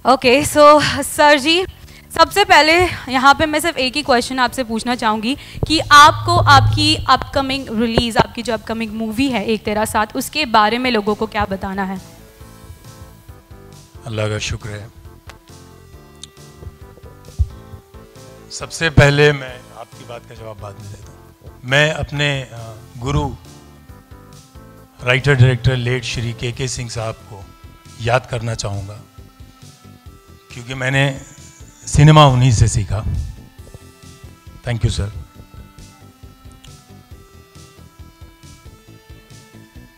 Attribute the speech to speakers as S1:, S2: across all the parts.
S1: Okay so sir जी, सबसे पहले यहाँ पे मैं सिर्फ एक ही क्वेश्चन आपसे पूछना चाहूँगी कि आपको आपकी अपकमिंग रिलीज, आपकी जो अपकमिंग मूवी है एक तेरा साथ, उसके बारे में लोगों को क्या बताना है?
S2: अल्लाह का शुक्र है। सबसे पहले मैं आपकी बात का जवाब बाद में देता हूँ। मैं अपने गुरु राइटर डायरेक्टर लेट श्री के सिंह साहब को याद करना चाहूँगा, क्योंकि मैंने सिनेमा उन्हीं से सीखा। Thank you sir.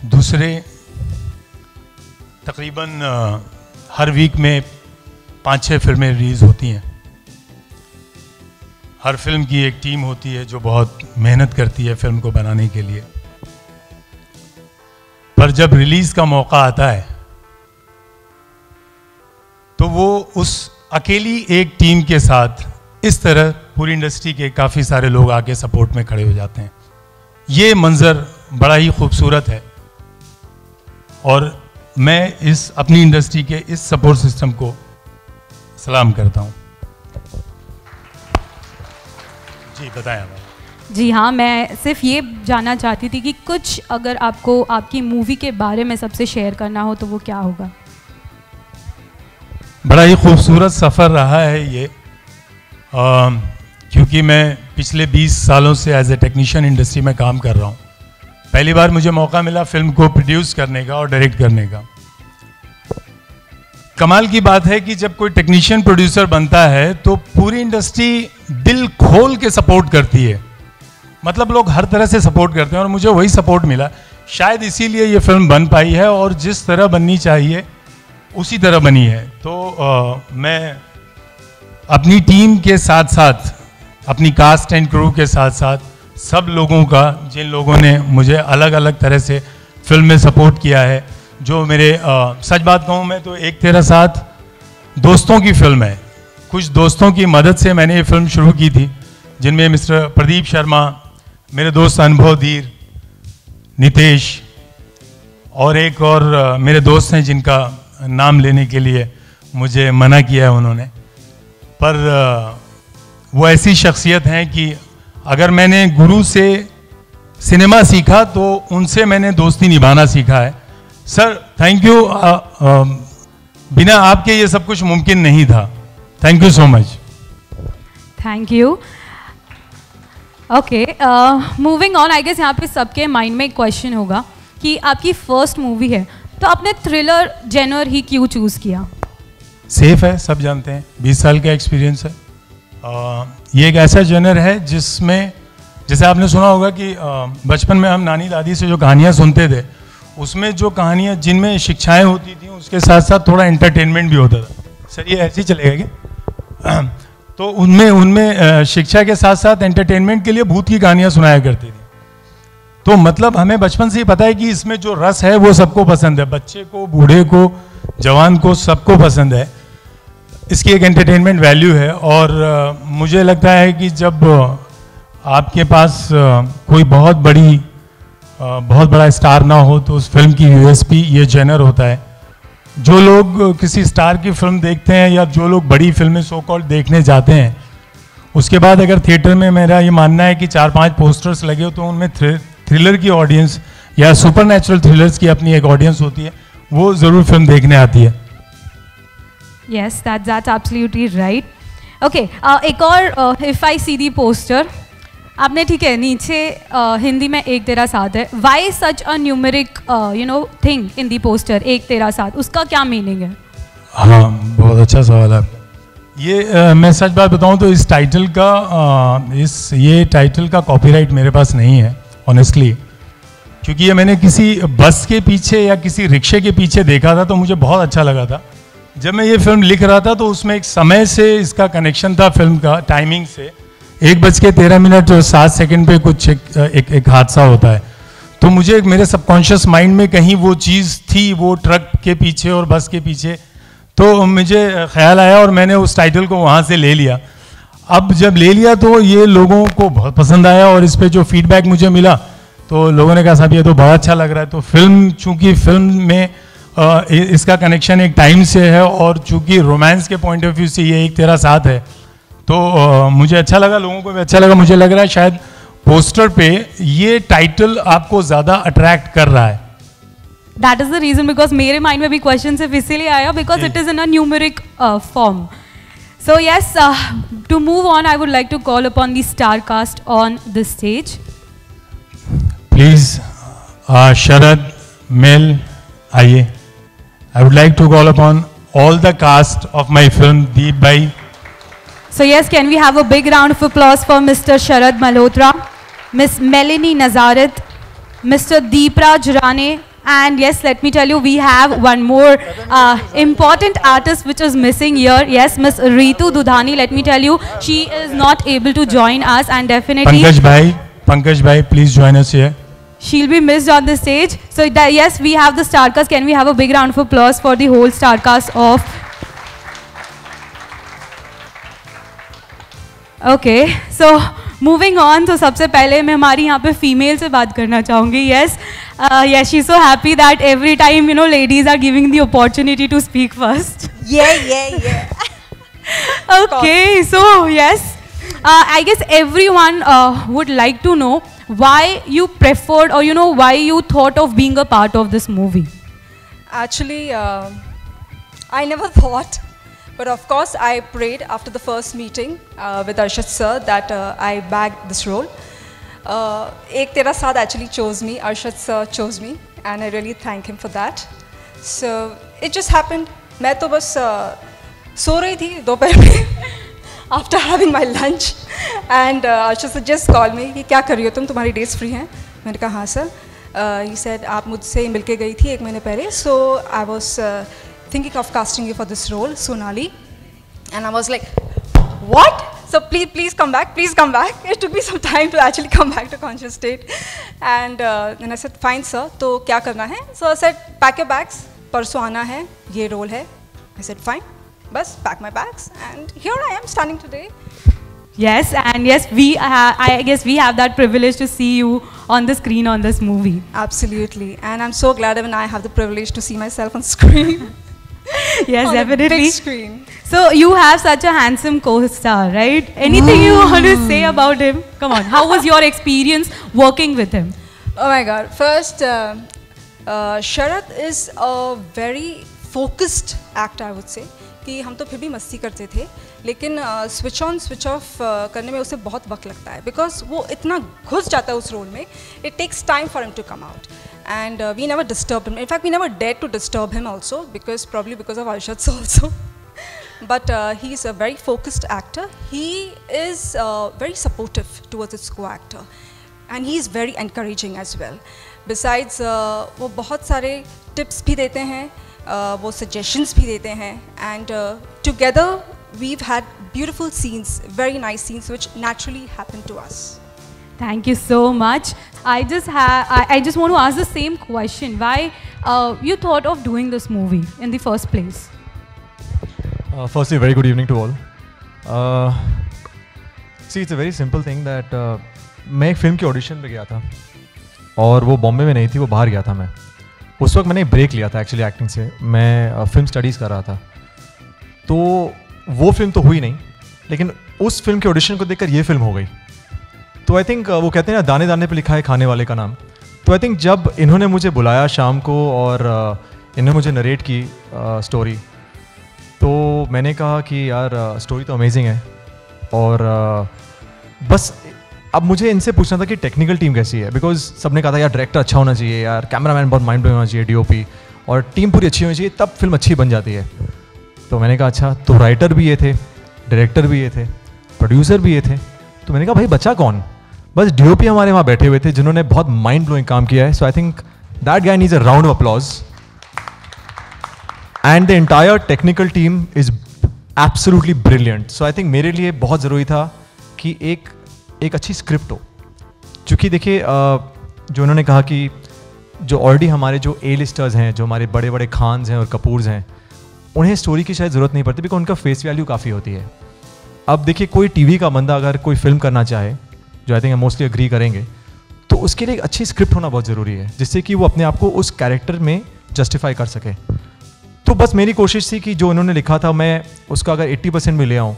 S2: दूसरे, तकरीबन हर वीक में 5-6 फिल्में रिलीज होती हैं। हर फिल्म की एक टीम होती है जो बहुत मेहनत करती है फिल्म को बनाने के लिए, पर जब रिलीज का मौका आता है तो वो उस अकेली एक टीम के साथ इस तरह पूरी इंडस्ट्री के काफ़ी सारे लोग आके सपोर्ट में खड़े हो जाते हैं। ये मंजर बड़ा ही खूबसूरत है और मैं इस अपनी इंडस्ट्री के इस सपोर्ट सिस्टम को सलाम करता हूँ। जी बताएं हमें।
S1: जी हाँ, मैं सिर्फ ये जानना चाहती थी कि कुछ अगर आपको आपकी मूवी के बारे में सबसे शेयर करना हो तो वो क्या होगा?
S2: बड़ा ही खूबसूरत सफ़र रहा है ये, क्योंकि मैं पिछले 20 सालों से एज ए टेक्नीशियन इंडस्ट्री में काम कर रहा हूँ। पहली बार मुझे मौका मिला फिल्म को प्रोड्यूस करने का और डायरेक्ट करने का। कमाल की बात है कि जब कोई टेक्नीशियन प्रोड्यूसर बनता है तो पूरी इंडस्ट्री दिल खोल के सपोर्ट करती है, मतलब लोग हर तरह से सपोर्ट करते हैं और मुझे वही सपोर्ट मिला। शायद इसीलिए ये फिल्म बन पाई है और जिस तरह बननी चाहिए उसी तरह बनी है। तो मैं अपनी टीम के साथ साथ, अपनी कास्ट एंड क्रू के साथ साथ सब लोगों का, जिन लोगों ने मुझे अलग अलग तरह से फिल्म में सपोर्ट किया है, जो मेरे सच बात कहूँ मैं तो एक तेरा साथ दोस्तों की फिल्म है। कुछ दोस्तों की मदद से मैंने ये फिल्म शुरू की थी, जिनमें मिस्टर प्रदीप शर्मा, मेरे दोस्त अनुभव धीर, नितेश और एक और मेरे दोस्त हैं जिनका नाम लेने के लिए मुझे मना किया है उन्होंने, पर वो ऐसी शख्सियत हैं कि अगर मैंने गुरु से सिनेमा सीखा तो उनसे मैंने दोस्ती निभाना सीखा है। सर थैंक यू, बिना आपके ये सब कुछ मुमकिन नहीं था। Thank you so much.
S1: Thank you. Okay, moving on, I guess यहाँ पे सबके माइंड में एक क्वेश्चन होगा कि आपकी फर्स्ट मूवी है तो आपने थ्रिलर जेनर ही क्यों चूज़ किया?
S2: सेफ है, सब जानते हैं, 20 साल का एक्सपीरियंस है। ये एक ऐसा जेनर है जिसमें, जैसे आपने सुना होगा कि बचपन में हम नानी दादी से जो कहानियाँ सुनते थे, उसमें जो कहानियाँ जिनमें शिक्षाएं होती थी उसके साथ साथ थोड़ा एंटरटेनमेंट भी होता था। सर ये ऐसे ही चलेगा क्या? तो उनमें शिक्षा के साथ साथ एंटरटेनमेंट के लिए भूत की कहानियाँ सुनाया करती थी। तो मतलब हमें बचपन से ही पता है कि इसमें जो रस है वो सबको पसंद है, बच्चे को, बूढ़े को, जवान को, सबको पसंद है। इसकी एक एंटरटेनमेंट वैल्यू है और मुझे लगता है कि जब आपके पास कोई बहुत बड़ा स्टार ना हो तो उस फिल्म की यूएसपी ये जेनर होता है। जो लोग किसी स्टार की फिल्म देखते हैं या जो लोग बड़ी फिल्में सो कॉल्ड देखने जाते हैं, उसके बाद अगर थिएटर में, मेरा ये मानना है कि 4-5 पोस्टर्स लगे हो तो उनमें थ्रिलर की ऑडियंस या सुपरनैचुरल थ्रिलर्स की अपनी एक ऑडियंस होती है, वो ज़रूर फिल्म देखने आती है।
S1: Yes, that's absolutely right. Okay, एक और, if I C the poster, आपने ठीक है नीचे हिंदी में एक तेरा साथ है। Why such a numeric thing in the poster, एक तेरा साथ, उसका क्या मीनिंग है?
S2: हाँ, बहुत अच्छा सवाल है। ये मैं सच बात बताऊं तो इस टाइटल का ये टाइटल का कॉपीराइट मेरे पास नहीं है ऑनेस्टली, क्योंकि ये मैंने किसी बस के पीछे या किसी रिक्शे के पीछे देखा था तो मुझे बहुत अच्छा लगा था। जब मैं ये फिल्म लिख रहा था तो उसमें एक समय से इसका कनेक्शन था, फिल्म का टाइमिंग से। 1:13 और 7 सेकंड पे कुछ एक हादसा होता है, तो मुझे मेरे सबकॉन्शियस माइंड में कहीं वो चीज़ थी, वो ट्रक के पीछे और बस के पीछे, तो मुझे ख्याल आया और मैंने उस टाइटल को वहाँ से ले लिया। अब जब ले लिया तो ये लोगों को बहुत पसंद आया और इस पर जो फीडबैक मुझे मिला तो लोगों ने कहा साहब ये तो बहुत अच्छा लग रहा है। तो फिल्म, चूँकि फिल्म में इसका कनेक्शन एक टाइम से है और चूंकि रोमांस के पॉइंट ऑफ व्यू से ये एक तेरा साथ है, तो मुझे अच्छा लगा, लोगों को भी अच्छा लगा। मुझे लग रहा है शायद पोस्टर पे ये टाइटल आपको ज़्यादा अट्रैक्ट कर रहा है।
S1: That is the reason, because मेरे माइंड में भी क्वेश्चन सिर्फ इसीलिए आया because it is in a numeric form. So yes, to move on, I would like to call upon the star cast on the stage.
S2: Please, Sharad, Mel, आइए. I would like to call upon all the cast of my film Deep Bhai.
S1: So yes, can we have a big round of applause for Mr. Sharad Malhotra, Miss Melanie Nazaret, Mr. Deepraj Rane, and yes, let me tell you, we have one more important artist which is missing here. Yes, Miss Ritu Dudhani. Let me tell you, she is not able to join us, and definitely
S2: Pankaj bhai, please join us here.
S1: She'll be missed on the stage. So yes, we have the star cast. Can we have a big round of applause for the whole star cast of? Okay, so moving on. तो सबसे पहले मैं हमारी यहाँ पे female से बात करना चाहूँगी. Yes, yes, she's so happy that every time, you know, ladies are giving the opportunity to speak first.
S3: Yeah.
S1: Okay, so yes, I guess everyone would like to know why you preferred, or you know, why you thought of being a part of this movie.
S3: Actually, I never thought, but of course I prayed after the first meeting with Arshad sir that I bagged this role. Ek Tera Saath actually chose me, Arshad sir chose me, and I really thank him for that. So it just happened. मैं तो बस सो रही थी दोपहर में after having my lunch, and Arshad sir just called me कि क्या कर रही हो तुम, तुम्हारी डेट्स फ्री हैं? मैंने कहा हाँ सर. He said आप मुझसे मिलके गई थी 1 महीने पहले, so I was thinking of casting you for this role, Sonali, and I was like, what? So please come back, please come back. It took me some time to actually come back to conscious state, and then I said, fine sir, तो क्या करना है? So I said, pack your bags, परसों आना है, ये role है. I said, fine, बस pack my bags, and here I am standing today.
S1: Yes, and yes, I guess we have that privilege to see you on the screen on this movie.
S3: Absolutely, and I'm so glad when I have the privilege to see myself on screen.
S1: Yes,
S3: on
S1: definitely.
S3: A big screen.
S1: So you have such a handsome co-star, right? Anything you want to say about him? Come on, how was your experience working with him?
S3: Oh my God! First, Sharad is a very focused actor, I would say. कि हम तो फिर भी मस्ती करते थे, लेकिन switch on switch off करने में उसे बहुत वक्त लगता है, बिकॉज वो इतना घुस जाता है उस रोल में. It takes time for him to come out, and we never disturbed him. In fact, we never dared to disturb him also, probably because of Arshad also. But he is a very focused actor. He is very supportive towards his co-actor, and he is very encouraging as well. Besides, वो बहुत सारे tips भी देते हैं, वो suggestions भी देते हैं, and together we've had beautiful scenes, very nice scenes, which naturally happen to us.
S1: Thank you so much. I just want to ask the same question. Why you thought of doing this movie in the first place?
S4: Firstly, very good evening to all. See, it's a very simple thing that मैं एक film की audition पे गया था और वो बॉम्बे में नहीं थी, वो बाहर गया था मैं. उस वक्त मैंने एक ब्रेक लिया था एक्चुअली एक्टिंग से. मैं फिल्म स्टडीज़ कर रहा था, तो वो फिल्म तो हुई नहीं, लेकिन उस फिल्म के ऑडिशन को देखकर ये फिल्म हो गई. तो आई थिंक वो कहते हैं ना, दाने दाने पे लिखा है खाने वाले का नाम. तो आई थिंक जब इन्होंने मुझे बुलाया शाम को और इन्होंने मुझे नरेट की स्टोरी, तो मैंने कहा कि यार स्टोरी तो अमेजिंग है, और बस अब मुझे इनसे पूछना था कि टेक्निकल टीम कैसी है, बिकॉज सबने कहा था यार डायरेक्टर अच्छा होना चाहिए, यार कैमरामैन बहुत माइंड ब्लोइंग होना चाहिए, डीओपी, और टीम पूरी अच्छी होनी चाहिए, तब फिल्म अच्छी बन जाती है. तो मैंने कहा अच्छा, तो राइटर भी ये थे, डायरेक्टर भी ये थे, प्रोड्यूसर भी ये थे. तो मैंने कहा भाई बचा कौन? बस डीओपी हमारे वहाँ बैठे हुए थे जिन्होंने बहुत माइंड ब्लोइंग काम किया है. So I think that guy needs a round of applause, and the entire technical team is absolutely brilliant. So I think मेरे लिए बहुत ज़रूरी था कि एक अच्छी स्क्रिप्ट हो, क्योंकि देखिए जो उन्होंने कहा कि जो ऑलरेडी हमारे जो ए लिस्टर्स हैं, जो हमारे बड़े बड़े खान्स हैं और कपूर्स हैं, उन्हें स्टोरी की शायद ज़रूरत नहीं पड़ती, बिकॉज उनका फेस वैल्यू काफ़ी होती है. अब देखिए कोई टीवी का बंदा अगर कोई फिल्म करना चाहे, जो आई थिंक हम मोस्टली अग्री करेंगे, तो उसके लिए एक अच्छी स्क्रिप्ट होना बहुत ज़रूरी है, जिससे कि वो अपने आप को उस कैरेक्टर में जस्टिफाई कर सके। तो बस मेरी कोशिश थी कि जो इन्होंने लिखा था मैं उसका अगर 80% भी ले आऊँ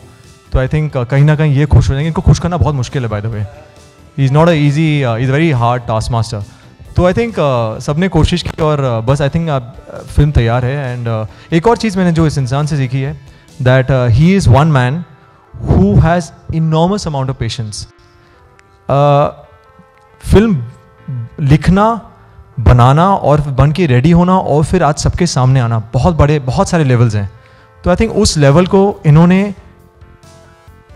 S4: तो आई थिंक कहीं ना कहीं ये खुश हो जाएंगे। इनको खुश करना बहुत मुश्किल है by the way, is not a easy, is very hard task master. तो आई थिंक सबने कोशिश की और बस आई थिंक फिल्म तैयार है। एंड एक और चीज़ मैंने जो इस इंसान से सीखी है that he is one man who has enormous amount of patience. Film लिखना, बनाना और बन के रेडी होना और फिर आज सबके सामने आना बहुत सारे लेवल्स हैं। तो आई थिंक उस लेवल को इन्होंने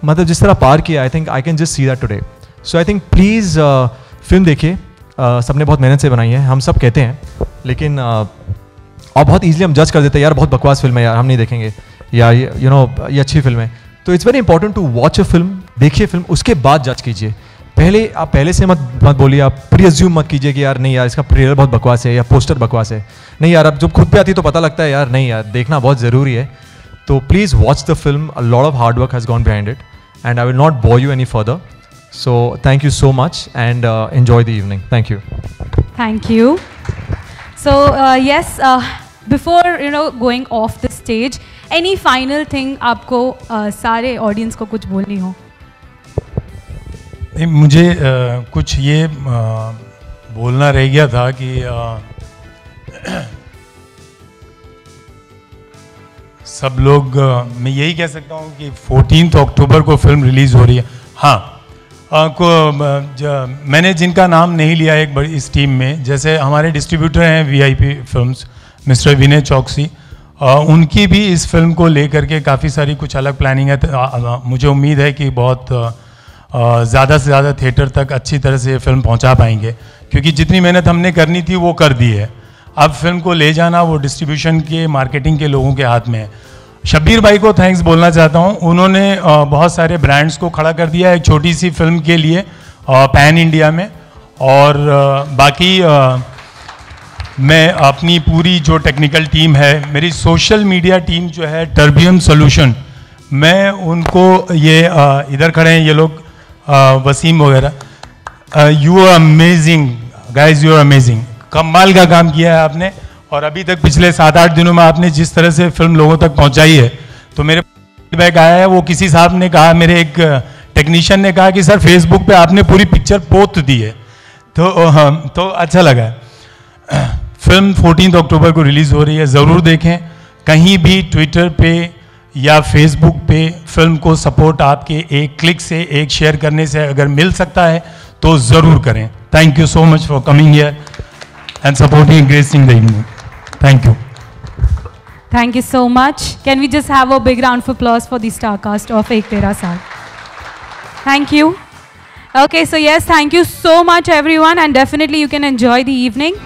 S4: मतलब जिस तरह पार किया, I think I can just see that today. So I think please film देखिए, सबने बहुत मेहनत से बनाई है, हम सब कहते हैं, लेकिन और बहुत ईजिली हम जज कर देते हैं यार बहुत बकवास फिल्म है यार हम नहीं देखेंगे, या यू नो ये अच्छी फिल्म है। तो it's very important to watch a film, देखिए फिल्म, उसके बाद जज कीजिए। आप पहले से मत बोलिए, आप प्री अज्यूम मत कीजिए कि यार नहीं यार इसका ट्रेलर बहुत बकवास है या पोस्टर बकवास है। नहीं यार, अब जब खुद पे आती है तो पता लगता है यार नहीं यार देखना बहुत ज़रूरी है। तो please watch the film, a lot of hard work has gone behind it and I will not bore you any further. So thank you so much and enjoy the evening. Thank you.
S1: Thank you. So yes, before going off the stage, any final thing आपको सारे audience को कुछ बोलनी हो?
S2: मुझे कुछ ये बोलना रह गया था कि सब लोग, मैं यही कह सकता हूँ कि 14 अक्टूबर को फिल्म रिलीज़ हो रही है। हाँ, मैंने जिनका नाम नहीं लिया एक बड़ी इस टीम में, जैसे हमारे डिस्ट्रीब्यूटर हैं वीआईपी फिल्म्स, मिस्टर विनय चौकसी, उनकी भी इस फिल्म को लेकर के काफ़ी सारी कुछ अलग प्लानिंग है। मुझे उम्मीद है कि बहुत ज़्यादा से ज़्यादा थिएटर तक अच्छी तरह से ये फिल्म पहुंचा पाएंगे, क्योंकि जितनी मेहनत हमने करनी थी वो कर दी है। अब फिल्म को ले जाना वो डिस्ट्रीब्यूशन के, मार्केटिंग के लोगों के हाथ में है। शब्बीर भाई को थैंक्स बोलना चाहता हूँ, उन्होंने बहुत सारे ब्रांड्स को खड़ा कर दिया एक छोटी सी फिल्म के लिए पैन इंडिया में। और बाकी मैं अपनी पूरी जो टेक्निकल टीम है, मेरी सोशल मीडिया टीम जो है टर्बियम सॉल्यूशन, मैं उनको ये इधर खड़े हैं ये लोग, वसीम वगैरह, you are amazing guys, you are amazing, कमाल का काम किया है आपने। और अभी तक पिछले 7-8 दिनों में आपने जिस तरह से फिल्म लोगों तक पहुंचाई है, तो मेरे फीडबैक आया है, वो किसी साहब ने कहा, मेरे एक टेक्नीशियन ने कहा कि सर फेसबुक पे आपने पूरी पिक्चर पोत दी है, तो अच्छा लगा। फिल्म 14 अक्टूबर को रिलीज़ हो रही है, ज़रूर देखें। कहीं भी ट्विटर पे या फेसबुक पे फिल्म को सपोर्ट आपके एक क्लिक से, एक शेयर करने से अगर मिल सकता है तो ज़रूर करें। Thank you so much for coming here and supporting and gracing the evening. Thank you.
S1: Thank you so much. Can we just have a big round of applause for the star cast of Ek Tera Saath? Thank you. Okay, so yes, thank you so much everyone, and definitely you can enjoy the evening.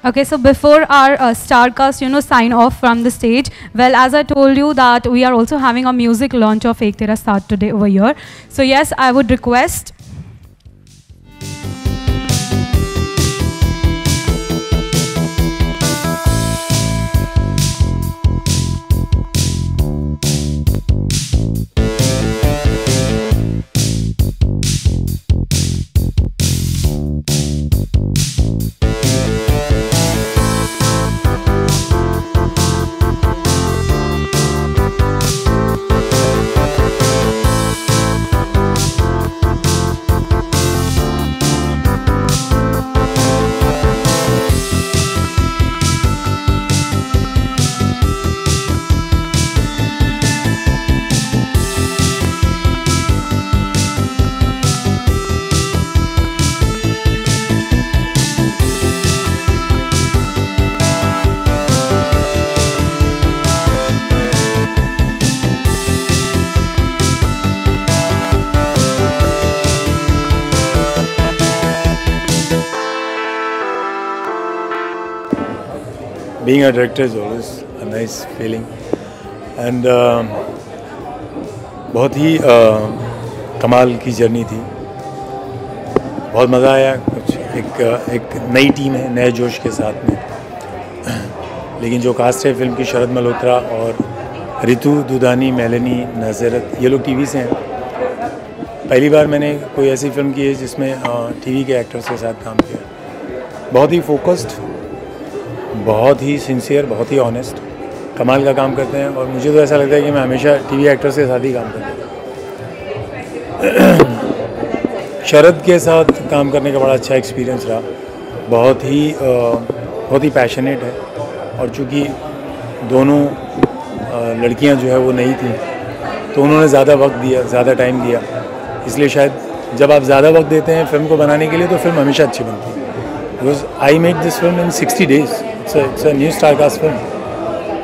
S1: Okay, so before our star cast, sign off from the stage, well, as I told you that we are also having a music launch of Ek Tera Saath today over here. So yes, I would request
S5: being a director is always a nice feeling and बहुत ही कमाल की journey थी, बहुत मज़ा आया। कुछ एक नई टीम है, नए जोश के साथ में, लेकिन जो कास्ट है फिल्म की शरद मल्होत्रा और रितु दुधानी, मेलनी, नज़रत, ये लोग टीवी से हैं। पहली बार मैंने कोई ऐसी फिल्म की है जिसमें टीवी के एक्टर्स के साथ काम किया। बहुत ही फोकस्ड, बहुत ही सिंसियर, बहुत ही ऑनेस्ट, कमाल का काम करते हैं और मुझे तो ऐसा लगता है कि मैं हमेशा टीवी एक्टर्स के साथ ही काम करता हूँ। शरद के साथ काम करने का बड़ा अच्छा एक्सपीरियंस रहा, बहुत ही पैशनेट है और चूँकि दोनों लड़कियां जो है वो नहीं थी तो उन्होंने ज़्यादा वक्त दिया, ज़्यादा टाइम दिया, इसलिए शायद जब आप ज़्यादा वक्त देते हैं फिल्म को बनाने के लिए तो फिल्म हमेशा अच्छी बनती है। Because I made this film in 60 days, it's a new star cast film,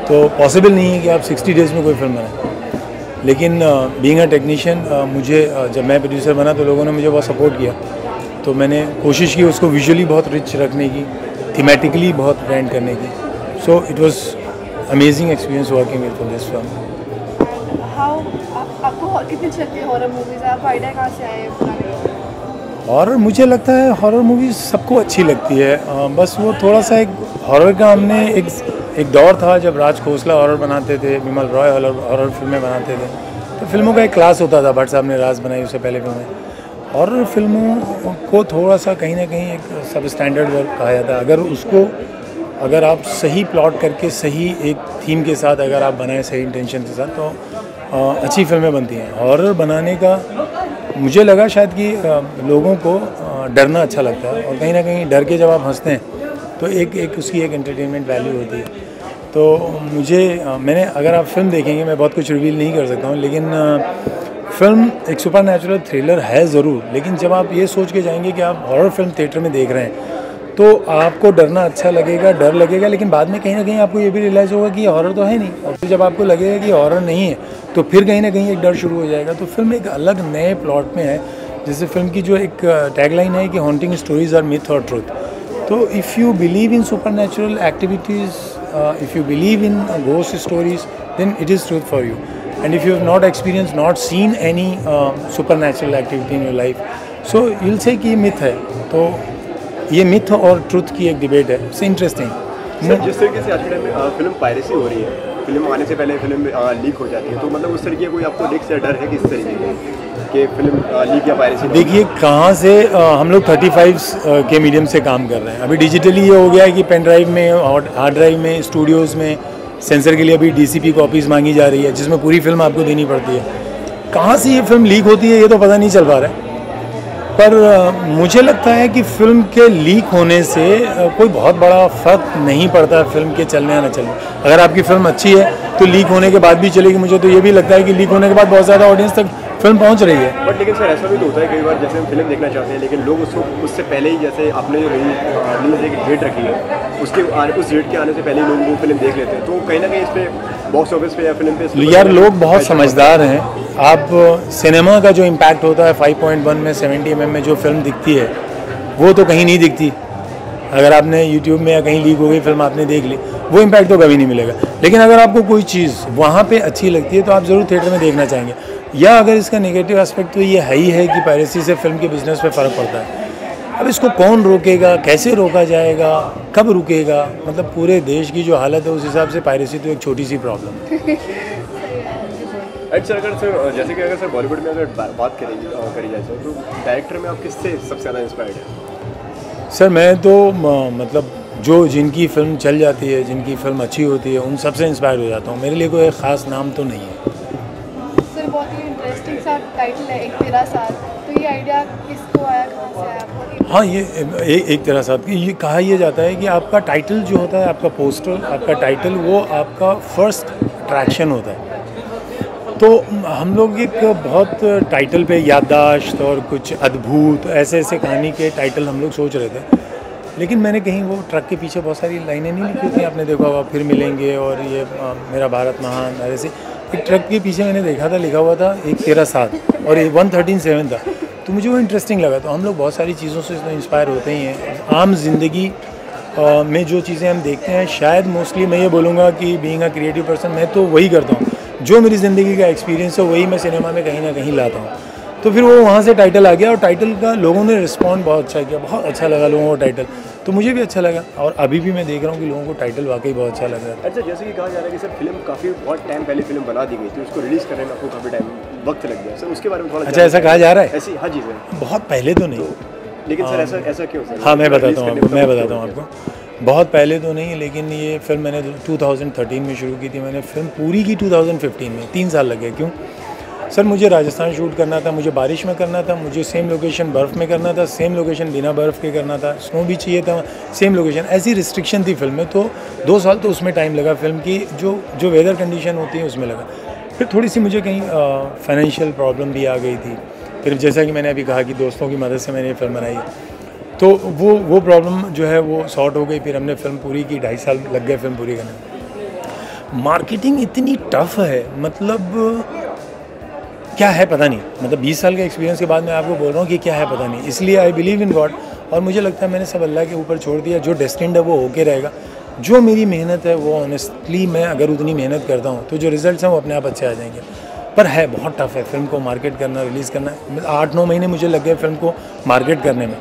S5: तो पॉसिबल नहीं है कि आप 60 days में कोई फिल्म बनाएं। लेकिन बीइंग अ टेक्नीशियन मुझे जब मैं प्रोड्यूसर बना तो लोगों ने मुझे बहुत सपोर्ट किया, तो मैंने कोशिश की उसको विजुअली बहुत रिच रखने की, थीमेटिकली बहुत ब्रांड करने की। So it was amazing experience working with this film.
S6: आपको कितनी अच्छी लगती है हॉरर मूवीज? आपको आइडिया कहाँ से आए बनाने?
S5: हॉरर मुझे लगता है हॉरर मूवीज़ सबको अच्छी लगती है, बस वो थोड़ा सा एक हॉरर का हमने एक दौर था जब राज खोसला हॉरर बनाते थे, विमल रॉय हॉरर फिल्में बनाते थे, तो फिल्मों का एक क्लास होता था। भट्ट साहब ने राज बनाई, उससे पहले फिल्में, हॉरर फिल्मों को थोड़ा सा कहीं ना कहीं एक सब स्टैंडर्ड वर्क कहा जाता है। अगर आप सही प्लॉट करके सही एक थीम के साथ अगर आप बनाएं, सही इंटेंशन के साथ, तो अच्छी फिल्में बनती हैं। हॉरर बनाने का मुझे लगा शायद कि लोगों को डरना अच्छा लगता है और कहीं ना कहीं डर के जब आप हंसते हैं तो एक उसकी एक एंटरटेनमेंट वैल्यू होती है। तो मैंने अगर आप फिल्म देखेंगे, मैं बहुत कुछ रिवील नहीं कर सकता हूँ, लेकिन फिल्म एक सुपर नेचुरल थ्रिलर है ज़रूर, लेकिन जब आप ये सोच के जाएंगे कि आप हॉरर फिल्म थिएटर में देख रहे हैं तो आपको डरना अच्छा लगेगा, डर लगेगा, लेकिन बाद में कहीं ना कहीं आपको ये भी रियलाइज़ होगा कि ये हॉरर तो है नहीं, और फिर जब आपको लगेगा कि हॉरर नहीं है तो फिर कहीं ना कहीं एक डर शुरू हो जाएगा। तो फिल्म एक अलग नए प्लॉट में है, जैसे फिल्म की जो एक टैगलाइन है कि हॉन्टिंग स्टोरीज आर मिथ और ट्रुथ। तो if you believe in supernatural activities, if you believe in ghost stories, then it is truth for you. And if you have not experience, not seen any supernatural activity in your life, so you'll say कि ये myth है। तो ये myth और truth की एक debate है, it's interesting.
S7: जिस तरीके से आज के टाइम में फिल्म पायरेसी हो रही है, फिल्म आने से पहले फिल्म लीक हो जाती है, तो मतलब उस तरीके कोई आपको रिस्क या डर है किस तरीके कि फिल्म लीक या पायरेसी?
S5: देखिए कहाँ से हम लोग 35 के मीडियम से काम कर रहे हैं। अभी डिजिटली ये हो गया है कि पेन ड्राइव में, हार्ड ड्राइव में, स्टूडियोज़ में सेंसर के लिए अभी DCP कॉपीज़ मांगी जा रही है, जिसमें पूरी फिल्म आपको देनी पड़ती है। कहाँ से ये फिल्म लीक होती है ये तो पता नहीं चल पा रहा है, पर मुझे लगता है कि फिल्म के लीक होने से कोई बहुत बड़ा फ़र्क नहीं पड़ता फिल्म के चलने या न चलने। अगर आपकी फिल्म अच्छी है तो लीक होने के बाद भी चलेगी। मुझे तो ये भी लगता है कि लीक होने के बाद बहुत ज़्यादा ऑडियंस तक फिल्म पहुंच रही है।
S7: बट लेकिन सर ऐसा भी तो होता है कई बार, जैसे हम फिल्म देखना चाहते हैं लेकिन लोग उससे पहले ही, जैसे आपने जो रिलीज एक डेट रखी है उस डेट के आने से पहले ही लोग वो फिल्म देख लेते हैं, तो कहीं ना कहीं इस पर बॉक्स ऑफिस पे या फिल्म पे
S5: यार लोग बहुत समझदार हैं। आप सिनेमा का जो इम्पैक्ट होता है 5.1 में 70 mm में जो फिल्म दिखती है वो तो कहीं नहीं दिखती। अगर आपने YouTube में या कहीं लीक हो गई फिल्म आपने देख ली, वो इम्पैक्ट तो कभी नहीं मिलेगा। लेकिन अगर आपको कोई चीज़ वहाँ पे अच्छी लगती है तो आप ज़रूर थिएटर में देखना चाहेंगे। या अगर इसका नेगेटिव एस्पेक्ट तो ये है ही है कि पायरेसी से फिल्म के बिजनेस पे फ़र्क पड़ता है। अब इसको कौन रोकेगा, कैसे रोका जाएगा, कब रुकेगा, मतलब पूरे देश की जो हालत है उस हिसाब से पायरेसी तो एक छोटी सी प्रॉब्लम है।
S7: अच्छा, अगर सर जैसे कि अगर सर बॉलीवुड में अगर बात करी जाए तो डायरेक्टर में आप किससे सबसे ज़्यादा इंस्पायर्ड है?
S5: सर मैं तो मतलब जो जिनकी फिल्म चल जाती है, जिनकी फिल्म अच्छी होती है, उन सबसे इंस्पायर हो जाता हूँ। मेरे लिए कोई ख़ास नाम तो नहीं है।
S6: सर बहुत ही इंटरेस्टिंग सा टाइटल है, एक तेरा साथ, तो ये आइडिया किसको आया, कहाँ से आया?
S5: हाँ, ये एक तेरा साथ ये कहा यह जाता है कि आपका टाइटल जो होता है, आपका पोस्टर, आपका टाइटल, वो आपका फर्स्ट अट्रैक्शन होता है। तो हम लोग एक बहुत टाइटल पे याददाश्त और कुछ अद्भुत ऐसे ऐसे कहानी के टाइटल हम लोग सोच रहे थे, लेकिन मैंने कहीं वो ट्रक के पीछे बहुत सारी लाइनें नहीं लिखी थी, आपने देखा होगा, फिर मिलेंगे और ये मेरा भारत महान, ऐसे एक ट्रक के पीछे मैंने देखा था, लिखा हुआ था एक तेरा साथ और 113.7 था। तो मुझे वो इंटरेस्टिंग लगा। तो हम लोग बहुत सारी चीज़ों से इंस्पायर होते ही हैं। आम जिंदगी में जो चीज़ें हम देखते हैं, शायद मोस्टली मैं ये बोलूँगा कि बीइंग अ क्रिएटिव पर्सन मैं तो वही करता हूँ, जो मेरी ज़िंदगी का एक्सपीरियंस है वही मैं सिनेमा में कहीं ना कहीं लाता हूँ। तो फिर वो वहाँ से टाइटल आ गया और टाइटल का लोगों ने रिस्पॉन्ड बहुत अच्छा किया, बहुत अच्छा लगा लोगों को टाइटल, तो मुझे भी अच्छा लगा और अभी भी मैं देख रहा हूँ कि लोगों को टाइटल वाकई बहुत अच्छा लग रहा है।
S7: अच्छा, जैसे कि कहा जा रहा है कि सर फिल्म काफ़ी बहुत टाइम पहले फिल्म बना दी गई थी, उसको रिलीज़ करने में आपको काफ़ी टाइम वक्त लग गया, सर उसके बारे में थोड़ा
S5: अच्छा ऐसा कहा जा रहा है?
S7: ऐसी हाँ जी सर,
S5: बहुत पहले तो नहीं,
S7: लेकिन सर ऐसा क्यों सर?
S5: हाँ मैं बताता हूँ आपको, बहुत पहले तो नहीं, लेकिन ये फिल्म मैंने 2013 में शुरू की थी, मैंने फिल्म पूरी की 2015 में, 3 साल लगे। क्यों सर? मुझे राजस्थान शूट करना था, मुझे बारिश में करना था, मुझे सेम लोकेशन बर्फ़ में करना था, सेम लोकेशन बिना बर्फ़ के करना था, स्नो भी चाहिए था, सेम लोकेशन, ऐसी रिस्ट्रिक्शन थी फिल्म में। तो 2 साल तो उसमें टाइम लगा, फिल्म की जो वेदर कंडीशन होती है उसमें लगा। फिर थोड़ी सी मुझे कहीं फाइनेंशियल प्रॉब्लम भी आ गई थी, फिर जैसा कि मैंने अभी कहा कि दोस्तों की मदद से मैंने ये फिल्म बनाई, तो वो प्रॉब्लम जो है वो सॉर्ट हो गई। फिर हमने फिल्म पूरी की, 2.5 साल लग गए फिल्म पूरी करने में। मार्केटिंग इतनी टफ है, मतलब क्या है पता नहीं, मतलब 20 साल के एक्सपीरियंस के बाद मैं आपको बोल रहा हूँ कि क्या है पता नहीं। इसलिए आई बिलीव इन गॉड, और मुझे लगता है मैंने सब अल्लाह के ऊपर छोड़ दिया, जो डेस्टिन्ड है वो होके रहेगा। जो मेरी मेहनत है वो ऑनेस्टली मैं अगर उतनी मेहनत करता हूँ तो जो रिजल्ट्स हैं वो अपने आप अच्छे आ जाएंगे। पर है बहुत टफ है फिल्म को मार्केट करना, रिलीज़ करना। 8-9 महीने मुझे लग गए फिल्म को मार्केट करने में,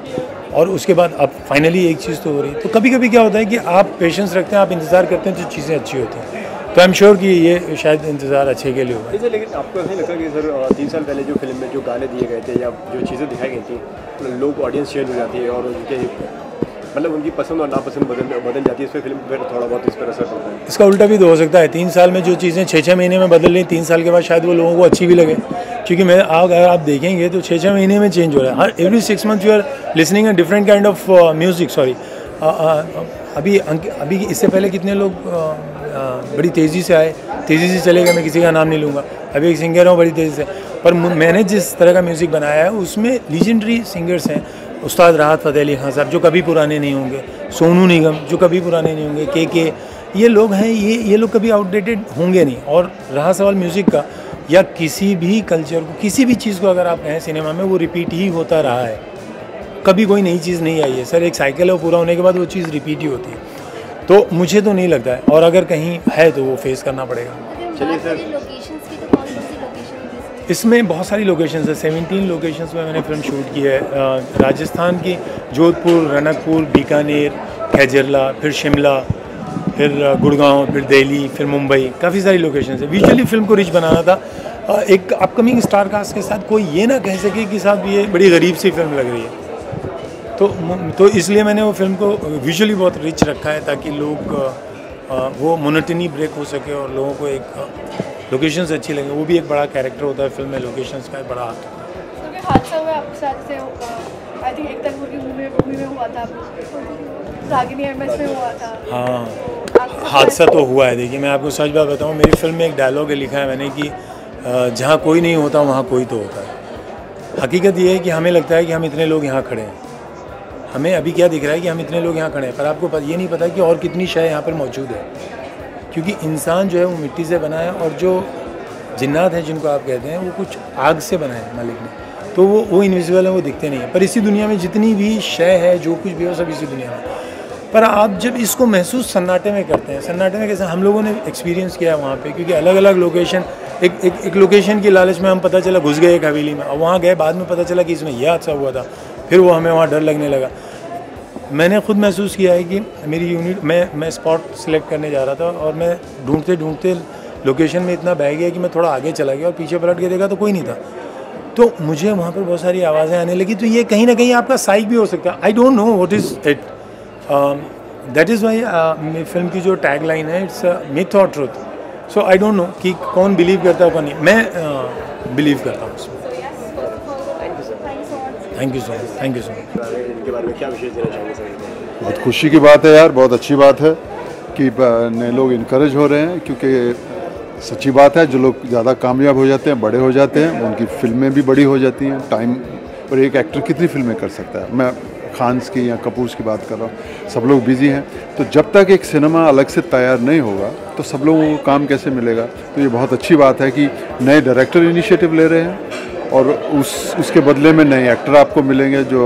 S5: और उसके बाद अब फाइनली एक चीज़ तो हो रही है। तो कभी कभी क्या होता है कि आप पेशेंस रखते हैं, आप इंतज़ार करते हैं तो चीज़ें अच्छी होती हैं। तो आई एम श्योर कि ये शायद इंतज़ार अच्छे के लिए होगा।
S7: सर लेकिन आपको ऐसा नहीं लगता कि सर 3 साल पहले जो फिल्म में जो गाने दिए गए थे या जो चीज़ें दिखाई गई थी, लोग ऑडियंस चेंज हो जाती है और उनके मतलब उनकी पसंद और नापसंद बदल जाती है, इस पर फिल्म पर थोड़ा बहुत इस पर असर पड़ता है?
S5: इसका उल्टा भी तो हो सकता है। 3 साल में जो चीज़ें 6-6 महीने में बदल रही, 3 साल के बाद शायद वो लोगों को अच्छी भी लगे। क्योंकि मैं अगर आप देखेंगे तो 6-6 महीने में चेंज हो रहा है। हर every 6 month you are listening a different kind of music. Sorry, अभी इससे पहले कितने लोग बड़ी तेज़ी से आए, तेज़ी से चले गए। मैं किसी का नाम नहीं लूँगा। अभी एक सिंगर हूँ बड़ी तेज़ी से, पर मैंने जिस तरह का म्यूज़िक बनाया है उसमें लीजेंडरी सिंगर्स हैं। उस्ताद राहत फ़तेह अली खान साहब जो कभी पुराने नहीं होंगे, सोनू निगम जो कभी पुराने नहीं होंगे, के ये लोग हैं, ये लोग कभी आउटडेटेड होंगे नहीं। और रहा सवाल म्यूज़िक का या किसी भी कल्चर को, किसी भी चीज़ को अगर आप कहें सिनेमा में, वो रिपीट ही होता रहा है। कभी कोई नई चीज़ नहीं आई है सर। एक साइकिल है, वो पूरा होने के बाद वो चीज़ रिपीट ही होती है। तो मुझे तो नहीं लगता है, और अगर कहीं है तो वो फेस करना पड़ेगा।
S7: चलिए सर,
S5: इसमें बहुत सारी लोकेशंस है, 17 लोकेशंस में मैंने फिल्म शूट की है। राजस्थान की जोधपुर, रनकपुर, बीकानेर, खैजरला, फिर शिमला, फिर गुड़गांव, फिर दिल्ली, फिर मुंबई, काफ़ी सारी लोकेशंस है। विजुअली फिल्म को रिच बनाना था। एक अपकमिंग स्टार कास्ट के साथ कोई ये ना कह सके कि साहब ये बड़ी गरीब सी फिल्म लग रही है। तो इसलिए मैंने वो फिल्म को विजुअली बहुत रिच रखा है, ताकि लोग वो मोनोटनी ब्रेक हो सके और लोगों को एक लोकेशंस अच्छी लगे। वो भी एक बड़ा कैरेक्टर होता है फिल्म में, लोकेशंस का एक बड़ा हाथ।
S6: तो हादसा हुआ आपके साथ से, आई थिंक एक तक मूवी में हुआ था, रागिनी एमएस में हुआ था।
S5: हाँ, हादसा तो हुआ है। देखिए मैं आपको सच बात बताऊँ, मेरी फिल्म में एक डायलॉग लिखा है मैंने कि जहाँ कोई नहीं होता वहाँ कोई तो होता है। हकीकत ये है कि हमें लगता है कि हम इतने लोग यहाँ खड़े हैं, हमें अभी क्या दिख रहा है कि हम इतने लोग यहाँ खड़े हैं, पर आपको ये नहीं पता कि और कितनी शय यहाँ पर मौजूद है। क्योंकि इंसान जो है वो मिट्टी से बना है, और जो जिन्नात हैं जिनको आप कहते हैं वो कुछ आग से बना है मालिक ने। तो वो इनविजिबल है, वो दिखते नहीं है। पर इसी दुनिया में जितनी भी शय है, जो कुछ भी हो, सब इसी दुनिया में। पर आप जब इसको महसूस सन्नाटे में करते हैं, सन्नाटे में कैसे हम लोगों ने एक्सपीरियंस किया है वहाँ पे, क्योंकि अलग अलग लोकेशन, एक लोकेशन की लालच में हम पता चला घुस गए एक हवेली में, और वहाँ गए, बाद में पता चला कि इसमें यह हादसा हुआ था। फिर वो हमें वहाँ डर लगने लगा। मैंने खुद महसूस किया है कि मेरी यूनिट, मैं स्पॉट सेलेक्ट करने जा रहा था, और मैं ढूंढते ढूंढते लोकेशन में इतना बह गया कि मैं थोड़ा आगे चला गया, और पीछे पलट के देखा तो कोई नहीं था। तो मुझे वहाँ पर बहुत सारी आवाज़ें आने लगी। तो ये कहीं ना कहीं आपका साइक भी हो सकता है। I don't know what is it. That is why मेरी फिल्म की जो टैग लाइन है, इट्स मिथ और truth. So I don't know कि कौन बिलीव करता है कौन नहीं। मैं बिलीव करता हूँ उसमें। Thank you so much, thank you so much.
S7: इनके बारे में क्या विशेष देना चाहेंगे सर?
S8: बहुत खुशी की बात है यार, बहुत अच्छी बात है कि नए लोग इनकरेज हो रहे हैं, क्योंकि सच्ची बात है, जो लोग ज़्यादा कामयाब हो जाते हैं, बड़े हो जाते हैं, उनकी फिल्में भी बड़ी हो जाती हैं। टाइम पर एक एक्टर कितनी फिल्में कर सकता है? मैं खान्स की या कपूर्स की बात कर रहा हूँ, सब लोग बिजी हैं। तो जब तक एक सिनेमा अलग से तैयार नहीं होगा तो सब लोगों को काम कैसे मिलेगा? तो ये बहुत अच्छी बात है कि नए डायरेक्टर इनिशिएटिव ले रहे हैं, और उसके बदले में नए एक्टर आपको मिलेंगे जो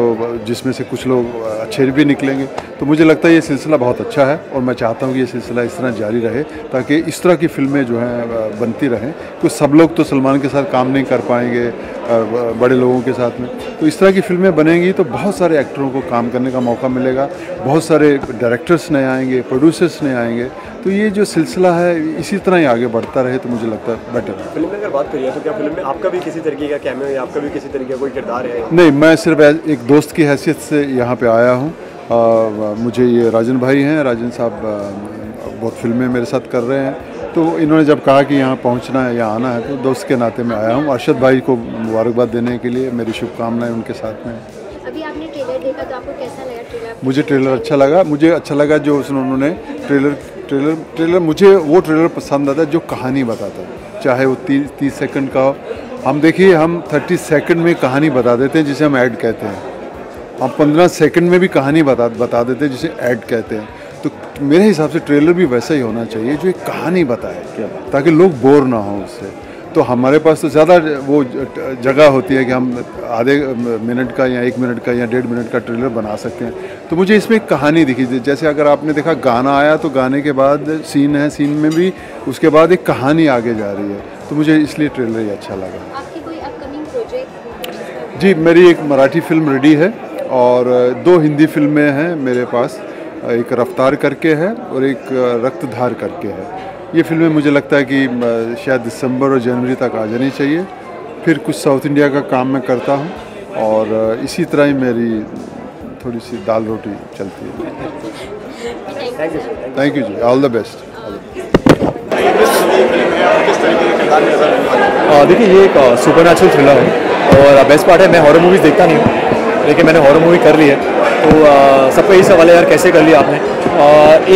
S8: जिसमें से कुछ लोग अच्छे भी निकलेंगे। तो मुझे लगता है ये सिलसिला बहुत अच्छा है और मैं चाहता हूँ कि ये सिलसिला इस तरह जारी रहे ताकि इस तरह की फिल्में जो हैं बनती रहें। तो सब लोग तो सलमान के साथ काम नहीं कर पाएंगे बड़े लोगों के साथ में, तो इस तरह की फिल्में बनेंगी तो बहुत सारे एक्टरों को काम करने का मौका मिलेगा, बहुत सारे डायरेक्टर्स नए आएंगे, प्रोड्यूसर्स नए आएंगे। तो ये जो सिलसिला है इसी तरह ही आगे बढ़ता रहे तो मुझे लगता है बेटर है।
S7: फिल्म में अगर बात करिए तो क्या फिल्म में आपका भी किसी तरीके का कैमियो या आपका भी किसी तरीके का कोई किरदार है?
S8: नहीं, मैं सिर्फ एक दोस्त की हैसियत से यहाँ पे आया हूँ। मुझे ये राजन भाई हैं, राजन साहब बहुत फिल्में मेरे साथ कर रहे हैं, तो इन्होंने जब कहा कि यहाँ पहुँचना है या आना है तो दोस्त के नाते मैं आया हूँ। अरशद भाई को मुबारकबाद देने के लिए मेरी शुभकामनाएं उनके साथ में।
S9: अभी आपने ट्रेलर देखा तो आपको कैसा लगा ट्रेलर?
S8: मुझे ट्रेलर अच्छा लगा। मुझे अच्छा लगा जो उन्होंने ट्रेलर मुझे वो ट्रेलर पसंद आता है जो कहानी बताता है, चाहे वो 30 सेकंड का हो। हम देखिए, हम 30 सेकंड में कहानी बता देते हैं जिसे हम ऐड कहते हैं, हम 15 सेकंड में भी कहानी बता देते हैं जिसे ऐड कहते हैं। तो मेरे हिसाब से ट्रेलर भी वैसा ही होना चाहिए जो एक कहानी बताए ताकि लोग बोर ना हो उससे। तो हमारे पास तो ज़्यादा वो जगह होती है कि हम आधे मिनट का या 1 मिनट का या 1.5 मिनट का ट्रेलर बना सकते हैं। तो मुझे इसमें एक कहानी दिखी, जैसे अगर आपने देखा गाना आया तो गाने के बाद सीन है, सीन में भी उसके बाद एक कहानी आगे जा रही है, तो मुझे इसलिए ट्रेलर ही अच्छा लगा।
S9: आपकी कोई अपकमिंग प्रोजेक्ट?
S8: जी, मेरी एक मराठी फिल्म रेडी है और 2 हिंदी फिल्में हैं मेरे पास, एक रफ्तार करके है और एक रक्तधार करके है। ये फिल्में मुझे लगता है कि शायद दिसंबर और जनवरी तक आ जानी चाहिए। फिर कुछ साउथ इंडिया का काम मैं करता हूँ और इसी तरह ही मेरी थोड़ी सी दाल रोटी चलती है। थैंक यू जी, ऑल द बेस्ट।
S4: देखिए, ये एक सुपरनैचुरल थ्रिलर है और बेस्ट पार्ट है मैं हॉरर मूवीज़ देखता नहीं हूँ, लेकिन मैंने हॉरर मूवी कर ली है। तो सबका यही सवाल है यार कैसे कर लिया आपने?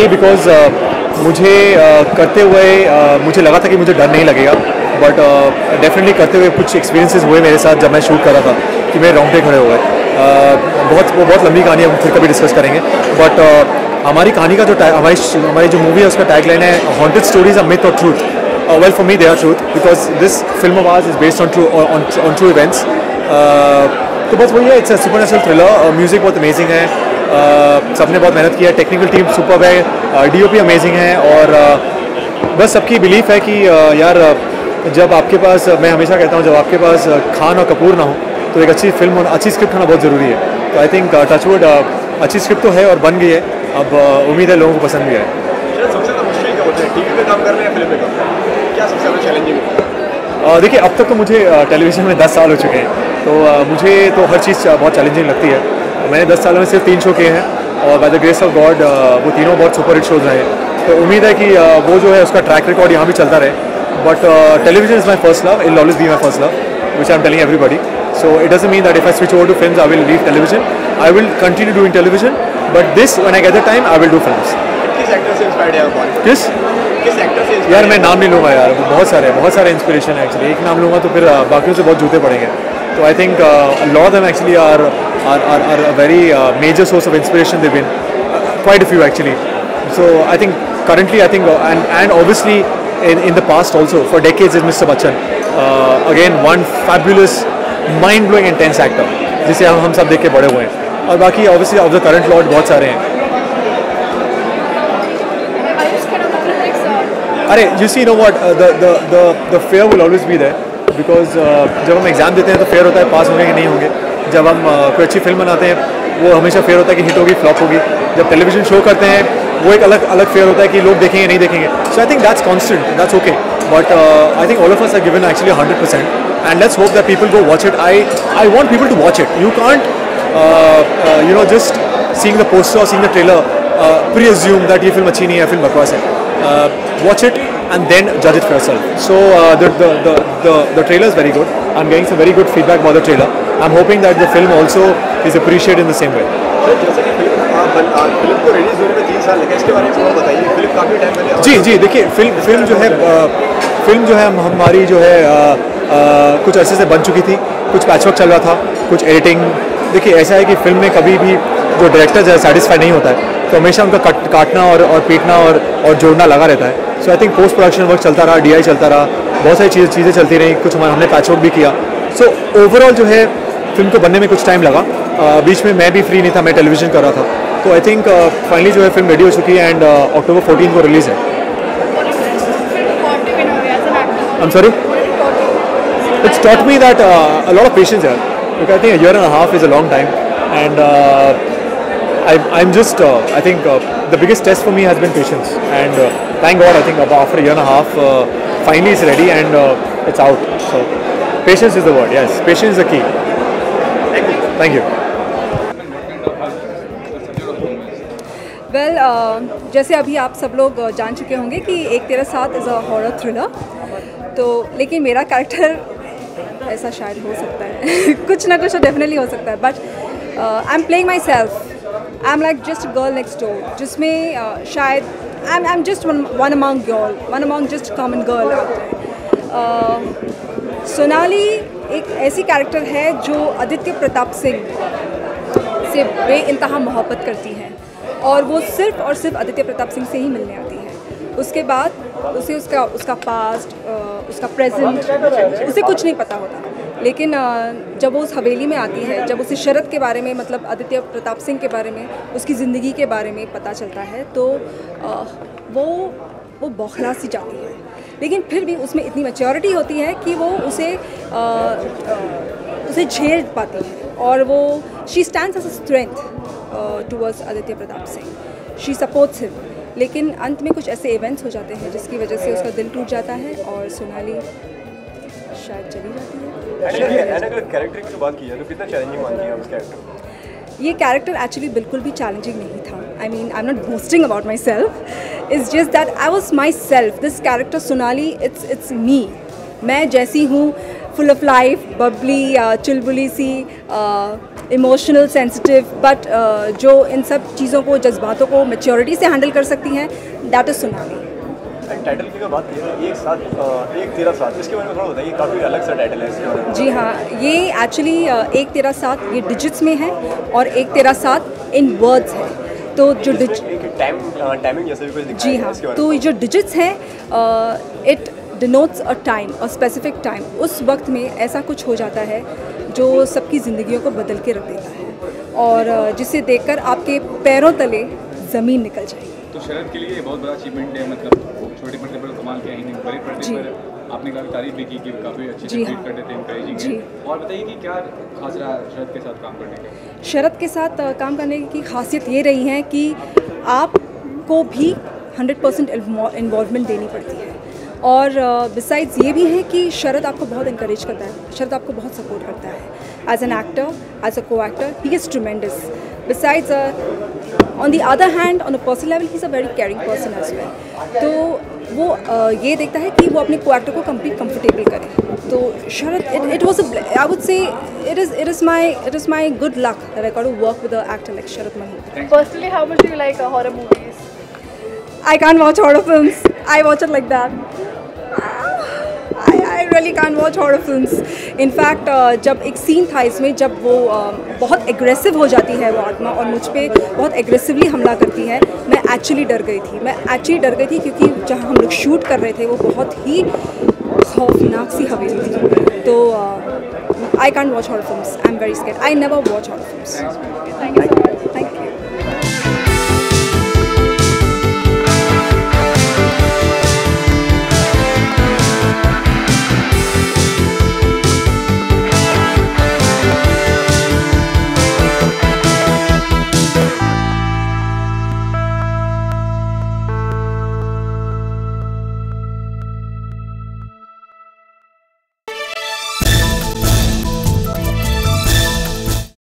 S4: बिकॉज मुझे करते हुए मुझे लगा था कि मुझे डर नहीं लगेगा, बट डेफिनेटली करते हुए कुछ एक्सपीरियंसेस हुए मेरे साथ जब मैं शूट कर रहा था कि मेरे रोंगटे खड़े हुए। बहुत लंबी कहानी है, हम फिर कभी डिस्कस करेंगे। बट हमारी कहानी का जो हमारी जो मूवी है उसका टैगलाइन है हॉन्टेड स्टोरीज अ मिथ और truth. Well for me they are truth because this film of ours is based on true events. तो बस वही है, it's a supernatural thriller. Music बहुत अमेजिंग है, सबने बहुत मेहनत की है, टेक्निकल टीम सुपर्ब है, डीओपी अमेजिंग है और बस सबकी बिलीफ है कि यार जब आपके पास, मैं हमेशा कहता हूँ, जब आपके पास खान और कपूर ना हो तो एक अच्छी फिल्म और अच्छी स्क्रिप्ट होना बहुत ज़रूरी है। तो आई थिंक टचवुड अच्छी स्क्रिप्ट तो है और बन गई है, अब उम्मीद है लोगों को पसंद भी आए।
S7: सबसे ज़्यादा मुश्किल क्या होता है, टीवी पे काम कर रहे हैं, फिल्म में काम कर रहे हैं, क्या सबसे ज़्यादा चैलेंजिंग होता है?
S4: देखिए, अब तक तो मुझे टेलीविज़न में 10 साल हो चुके हैं, तो मुझे तो हर चीज़ बहुत चैलेंजिंग लगती है। मैंने 10 सालों में सिर्फ 3 शो किए हैं और by the grace of God वो तीनों बहुत सुपर हिट शोज़ रहे। तो उम्मीद है कि वो जो है उसका ट्रैक रिकॉर्ड यहाँ भी चलता रहे। But television is my first love, it will always be my first love, which I am telling everybody. So it doesn't mean that if I switch over to films, I will leave television. I will continue doing television, but this, when I get the time, I will do films.
S7: किस actor से inspired है आप?
S4: किस
S7: actor से?
S4: यार मैं नाम नहीं लूँगा यार, बहुत सारे इंस्पिरेशन है एक्चुअली। एक नाम लूँगा तो फिर बाकियों से बहुत जूते पड़ेंगे। तो I think lot of them actually are a very major source of inspiration. They've been quite a few actually. So I think currently I think and obviously in the past also for decades is Mr. Bachchan. Again one fabulous mind-blowing intense actor जिसे हम सब देख के बड़े हुए हैं। और बाकी obviously of the current lot बहुत सारे हैं। अरे you see, you know what, the fear will always be there because जब हम एग्ज़ाम देते हैं तो फेयर होता है पास होंगे कि नहीं होंगे। जब हम कोई अच्छी फिल्म बनाते हैं वो हमेशा फेयर होता है कि हिट होगी फ्लॉप होगी। जब टेलीविजन शो करते हैं वो एक अलग फेयर होता है कि लोग देखेंगे नहीं देखेंगे। So I think that's constant, that's okay, but I think all of us are given actually 100% and let's hope that people go watch it. I want people to watch it. You can't you know just seeing the poster or seeing the trailer pre-assume that ये film अच्छी नहीं है, film बकवास है। Watch it and then judge it for yourself. So the trailer is very good. I'm getting some very good feedback about the trailer. I'm hoping that the film also is appreciated in the same way.
S7: जैसे कि film को release होने में 3 साल लगे, इसके बारे में थोड़ा बताइए। फिल्म काफ़ी टाइम पहले
S4: जी देखिए, फिल्म जो है हमारी जो है कुछ अरसे से बन चुकी थी, कुछ पैचवर्क चल रहा था, कुछ एडिटिंग। देखिए ऐसा है कि फिल्म में कभी भी जो डायरेक्टर जो है सेटिस्फाई नहीं होता है, तो हमेशा उनका काटना और पीटना और जोड़ना लगा रहता है। So I think post production work चलता रहा, DI चलता रहा, बहुत सारी चीज़ें चलती रही, कुछ हमने पैचवर्क भी किया।
S10: सो ओवरऑल जो है फिल्म को बनने में कुछ टाइम लगा, बीच में मैं भी फ्री नहीं था, मैं टेलीविज़न कर रहा था, तो आई थिंक फाइनली जो है फिल्म रेडी हो चुकी है एंड अक्टूबर 14 को रिलीज़ है। I'm sorry? It's taught me that a lot of patience here. Because I think a year and a half is a long time, and I'm just I think the biggest test for me has been patience. And thank God, I think after a year and a half, finally it's ready and it's out. So patience is the word. Yes, patience is the key. Thank you.
S3: Well जैसे अभी आप सब लोग जान चुके होंगे कि 1 तेरा 7 इज़ अ हॉरर थ्रिलर, तो लेकिन मेरा कैरेक्टर ऐसा शायद हो सकता है कुछ ना कुछ तो डेफिनेटली हो सकता है, but I am playing myself, I am like just girl next door, जिसमें शायद I am just one among just common girl out there. Sonali एक ऐसी कैरेक्टर है जो आदित्य प्रताप सिंह से बेइंतहा मोहब्बत करती है, और वो सिर्फ और सिर्फ आदित्य प्रताप सिंह से ही मिलने आती है। उसके बाद उसे उसका पास्ट, उसका प्रेजेंट, उसे कुछ नहीं पता होता, लेकिन जब वो उस हवेली में आती है, जब उसे शरद के बारे में, मतलब आदित्य प्रताप सिंह के बारे में, उसकी ज़िंदगी के बारे में पता चलता है, तो वो बौखला सी जाती है, लेकिन फिर भी उसमें इतनी मैच्योरिटी होती है कि वो उसे झेल पाती है, और वो she stands as a strength towards Aditya Pratap Singh, she supports him. लेकिन अंत में कुछ ऐसे इवेंट्स हो जाते हैं जिसकी वजह से उसका दिल टूट जाता है और सोनाली शायद चली जाती है।
S7: कैरेक्टर की बात की है तो कितना चैलेंजिंग मानती है उस कैरेक्टर?
S3: ये कैरेक्टर एक्चुअली बिल्कुल भी चैलेंजिंग नहीं था। I mean I am not boasting about myself, it's just that I was myself. This character Sonali, it's me, मैं जैसी हूँ, फुल ऑफ लाइफ, बबली, चुलबुली सी, इमोशनल, सेंसिटिव, बट जो इन सब चीज़ों को, जज्बातों को मैच्योरिटी से हैंडल कर सकती हैं, दैट इज़ सोनाली।
S7: टाइटल की बात की है, 1 तेरा 7, इसके बारे में थोड़ा बताइए, काफ़ी अलग सा टाइटल है इसके बारे में।
S3: जी हाँ, ये एक्चुअली 1 तेरा 7 ये डिजिट्स में है, और 1 तेरा 7 इन वर्ड्स है, तो जो
S7: टाइमिंग जैसे भी कुछ दिखाया
S3: जी हाँ, तो ये जो डिजिट्स हैं, it denotes a time, a specific time. उस वक्त में ऐसा कुछ हो जाता है जो सबकी ज़िंदगियों को बदल के रख देता है, और जिसे देखकर आपके पैरों तले ज़मीन निकल जाएगी।
S11: तो शरद के लिए ये बहुत बड़ा अचीवमेंट है, मतलब छोटे पर्दे पर कमाल किया ही नहीं, बड़े पर्दे पर आपने काफ़ी तारीफ भी की कि काफ़ी अच्छी ट्रीट करते थे, इंकरेजिंग है। और बताइए कि क्या खास रहा शरद के साथ काम करने का?
S3: शरद के साथ काम करने की खासियत ये रही है कि आपको भी 100% इन्वॉल्वमेंट देनी पड़ती है, और बिसाइड्स ये भी है कि शरद आपको बहुत इनकरेज करता है, शरद आपको बहुत सपोर्ट करता है as an actor, as a co actor, he is tremendous. Besides on the other hand, on a personal level, he is a very caring person as well. तो वो ये देखता है कि वो अपने को एक्टर को कंफर्टेबल करे। तो Sharad, it was I would say it is my good luck that I got to work with a actor like Sharad Malhotra.
S6: Personally, how much do you like horror movies?
S3: I can't watch horror films. I watch it like that. I really can't watch horror films. In fact, जब एक scene था इसमें, जब वो बहुत aggressive हो जाती है वो आत्मा और मुझ पे बहुत एग्रेसिवली हमला करती है, मैं एक्चुअली डर गई थी क्योंकि जहाँ हम लोग शूट कर रहे थे वो बहुत ही खौफनाक सी हवेली थी। तो I can't watch horror films. I'm very scared. I never watch horror films.
S6: Thank you so much.